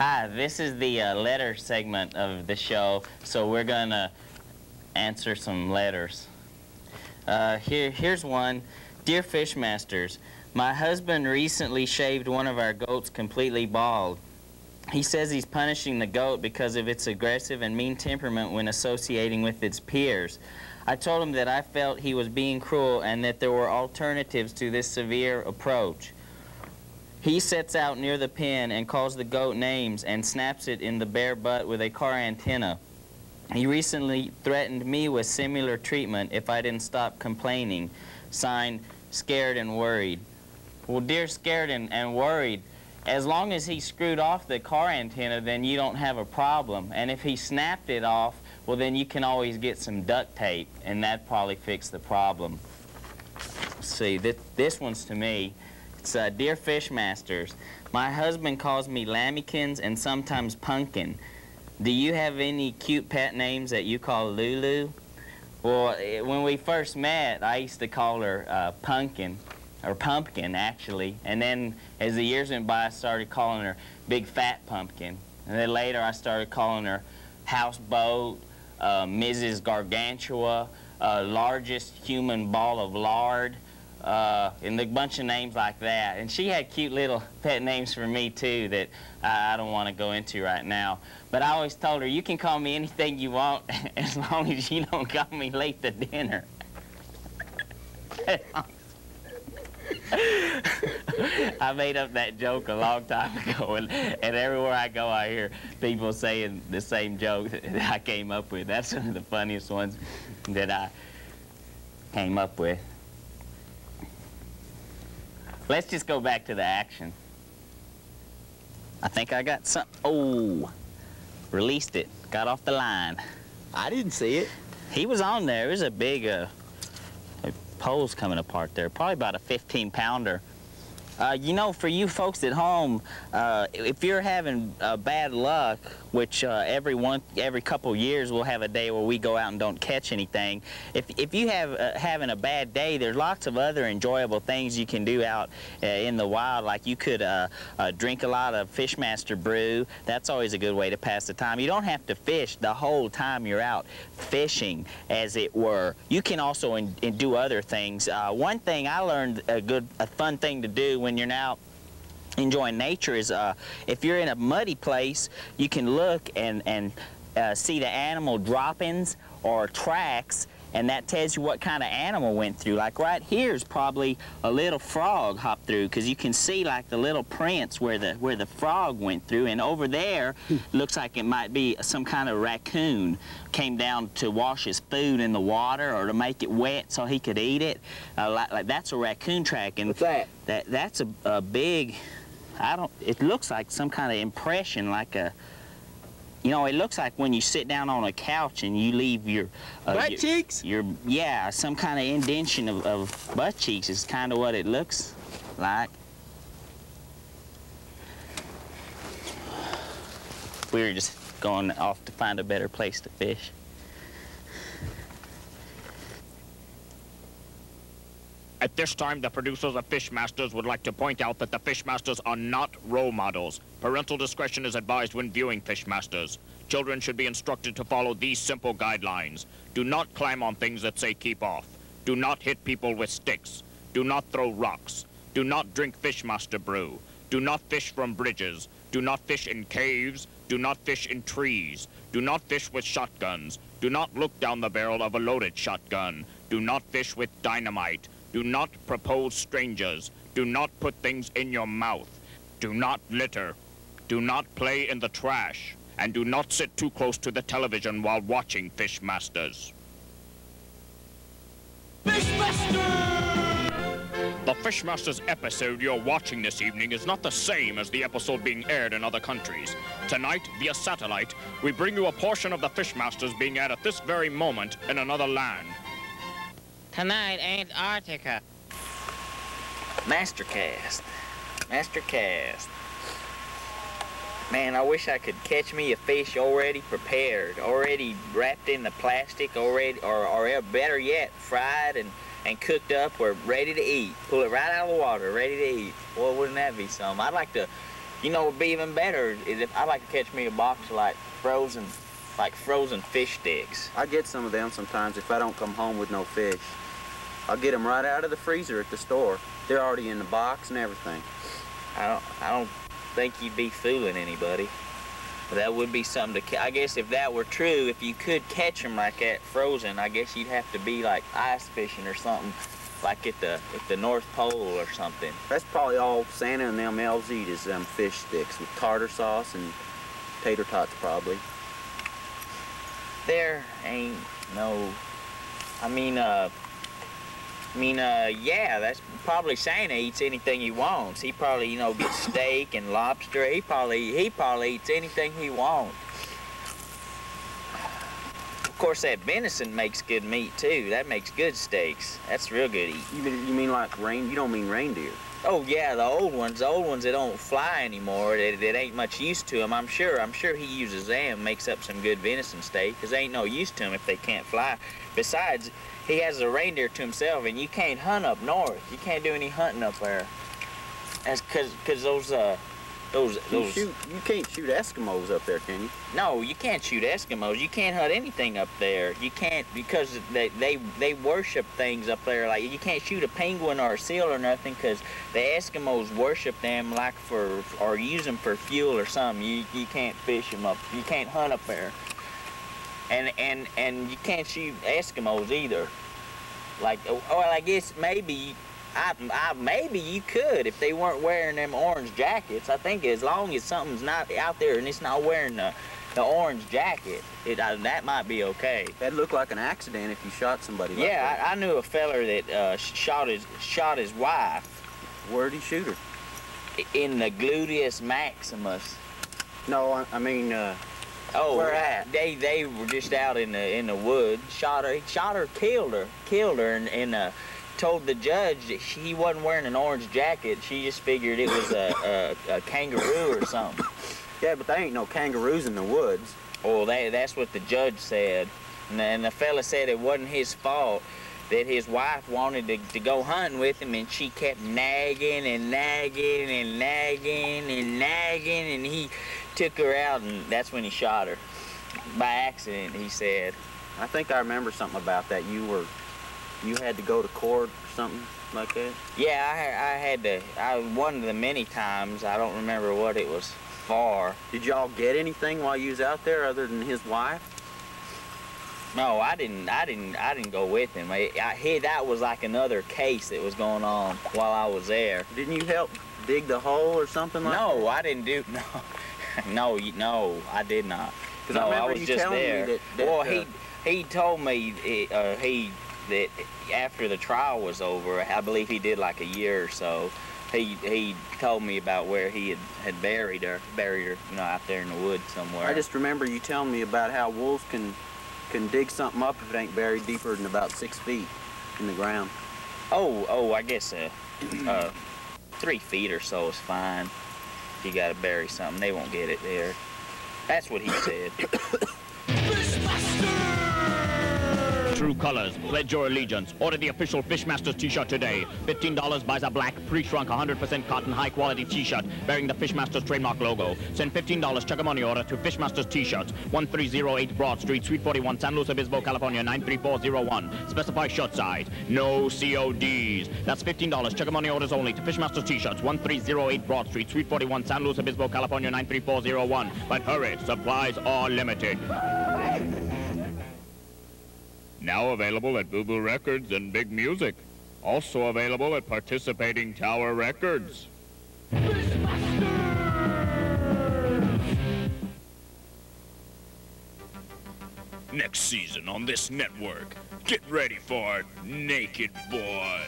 Hi, this is the letter segment of the show, so we're going to answer some letters. Here's one. Dear Fishmasters, my husband recently shaved one of our goats completely bald. He says he's punishing the goat because of its aggressive and mean temperament when associating with its peers. I told him that I felt he was being cruel and that there were alternatives to this severe approach. He sets out near the pen and calls the goat names and snaps it in the bare butt with a car antenna. He recently threatened me with similar treatment if I didn't stop complaining. Signed, Scared and Worried. Well, dear Scared and Worried, as long as he screwed off the car antenna, then you don't have a problem. And if he snapped it off, well, then you can always get some duct tape, and that'd probably fix the problem. Let's see, this one's to me. It's, Dear Fishmasters, my husband calls me Lammykins and sometimes Pumpkin. Do you have any cute pet names that you call Lulu? Well, when we first met, I used to call her Pumpkin, or Pumpkin, actually. And then as the years went by, I started calling her Big Fat Pumpkin. And then later, I started calling her Houseboat, Mrs. Gargantua, Largest Human Ball of Lard, and a bunch of names like that. And she had cute little pet names for me, too, that I don't want to go into right now. But I always told her, you can call me anything you want as long as you don't call me late to dinner. I made up that joke a long time ago, and everywhere I go, I hear people saying the same joke that I came up with. That's one of the funniest ones that I came up with. Let's just go back to the action. I think I got something. Oh, released it. Got off the line. I didn't see it. He was on there. It was a big pole's coming apart there. Probably about a 15-pounder. You know, for you folks at home, if you're having bad luck, which every couple years we'll have a day where we go out and don't catch anything. If you having a bad day, there's lots of other enjoyable things you can do out in the wild. Like you could drink a lot of Fishmaster brew. That's always a good way to pass the time. You don't have to fish the whole time you're out fishing, as it were. You can also do other things. One thing I learned, a fun thing to do when you're out enjoying nature is if you're in a muddy place, you can look and see the animal droppings or tracks, and that tells you what kind of animal went through. Like right here's probably a little frog hopped through, because you can see like the little prints where the frog went through, and over there looks like it might be some kind of raccoon came down to wash his food in the water or to make it wet so he could eat it. Like that's a raccoon track. And what's that? That's a big, it looks like some kind of impression, like a, you know, it looks like when you sit down on a couch and you leave your butt cheeks? Yeah, some kind of indentation of butt cheeks is kind of what it looks like. We were just going off to find a better place to fish. At this time, the producers of Fishmasters would like to point out that the Fishmasters are not role models. Parental discretion is advised when viewing Fishmasters. Children should be instructed to follow these simple guidelines. Do not climb on things that say keep off. Do not hit people with sticks. Do not throw rocks. Do not drink Fishmaster brew. Do not fish from bridges. Do not fish in caves. Do not fish in trees. Do not fish with shotguns. Do not look down the barrel of a loaded shotgun. Do not fish with dynamite. Do not propose strangers. Do not put things in your mouth. Do not litter. Do not play in the trash. And do not sit too close to the television while watching Fishmasters. Fishmasters! The Fishmasters episode you're watching this evening is not the same as the episode being aired in other countries. Tonight, via satellite, we bring you a portion of the Fishmasters being aired at this very moment in another land. Tonight, Antarctica. Mastercast. Mastercast. Man, I wish I could catch me a fish already prepared, already wrapped in the plastic, already, or better yet, fried and cooked up or ready to eat. Pull it right out of the water, ready to eat. Boy, wouldn't that be something? I'd like to You know, what would be even better is if I like to catch me a box of like frozen fish sticks. I get some of them sometimes if I don't come home with no fish. I'll get them right out of the freezer at the store. They're already in the box and everything. I don't think you'd be fooling anybody. But that would be something to. I guess if that were true, if you could catch them like that frozen, I guess you'd have to be like ice fishing or something, like at the North Pole or something. That's probably all Santa and them elves eat is them fish sticks with tartar sauce and tater tots probably. There ain't no. Yeah, that's probably Santa eats anything he wants. He probably, you know, gets steak and lobster. He probably eats anything he wants. Of course, that venison makes good meat too. That makes good steaks. That's real good eating. You mean like you don't mean reindeer? Oh yeah, the old ones that don't fly anymore. That ain't much use to them. I'm sure he uses them, makes up some good venison steak, 'cause they ain't no use to them if they can't fly. Besides, he has a reindeer to himself, and you can't hunt up north. You can't do any hunting up there. That's 'cause those. You can't shoot Eskimos up there, can you? No, you can't shoot Eskimos. You can't hunt anything up there. You can't, because they worship things up there. Like, you can't shoot a penguin or a seal or nothing, because the Eskimos worship them like or use them for fuel or something. You can't fish them up. You can't hunt up there. And you can't shoot Eskimos either. Like, well, I guess maybe maybe you could if they weren't wearing them orange jackets. I think as long as something's not out there and it's not wearing the orange jacket, that might be okay. That'd look like an accident if you shot somebody like that. Yeah, I knew a feller that shot his wife. Where'd he shoot her? In the gluteus maximus. No, I mean, oh, where at? They were just out in the woods. Shot her, killed her, and told the judge that he wasn't wearing an orange jacket. She just figured it was a kangaroo or something. Yeah, but there ain't no kangaroos in the woods. Well, that's what the judge said. And the fella said it wasn't his fault, that his wife wanted to go hunting with him, and she kept nagging and nagging and nagging and nagging, and he took her out, and that's when he shot her. By accident, he said. I think I remember something about that. You had to go to court or something like that? Yeah, I had to. One of the many times. I don't remember what it was for. Did y'all get anything while you was out there other than his wife? No, I didn't go with him. That was like another case that was going on while I was there. Didn't you help dig the hole or something like that? No, I didn't do. No, no, I did not. No, I was just there. Well, he told me that after the trial was over, I believe he did like a year or so, he told me about where he had buried her, you know, out there in the woods somewhere. I just remember you telling me about how wolves can dig something up if it ain't buried deeper than about 6 feet in the ground. Oh, I guess 3 feet or so is fine. If you gotta bury something, they won't get it there. That's what he said. True colors. Pledge your allegiance. Order the official Fishmasters t-shirt today. $15 buys a black, pre-shrunk, 100% cotton, high-quality t-shirt bearing the Fishmasters trademark logo. Send $15 check a money order to Fishmasters T-shirts, 1308 Broad Street, Suite 41, San Luis Obispo, California, 93401. Specify shirt size. No CODs. That's $15 check a money orders only to Fishmasters T-shirts, 1308 Broad Street, Suite 41, San Luis Obispo, California, 93401. But hurry, supplies are limited. Now available at Boo Boo Records and Big Music. Also available at participating Tower Records. Next season on this network, get ready for Naked Boy.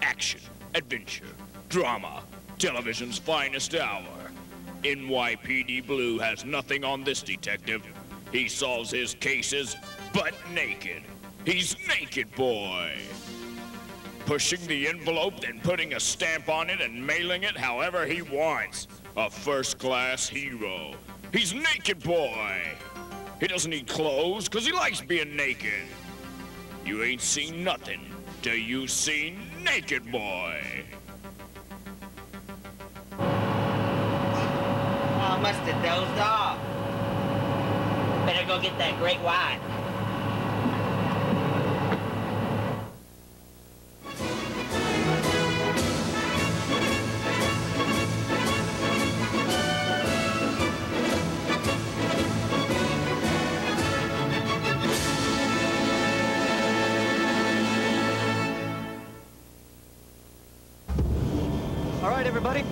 Action, adventure, drama, television's finest hour. NYPD Blue has nothing on this detective. He solves his cases butt naked. He's Naked Boy. Pushing the envelope, then putting a stamp on it and mailing it however he wants. A first-class hero. He's Naked Boy. He doesn't need clothes because he likes being naked. You ain't seen nothing till you seen Naked Boy. have dozed off. Better go get that great white. All right, everybody,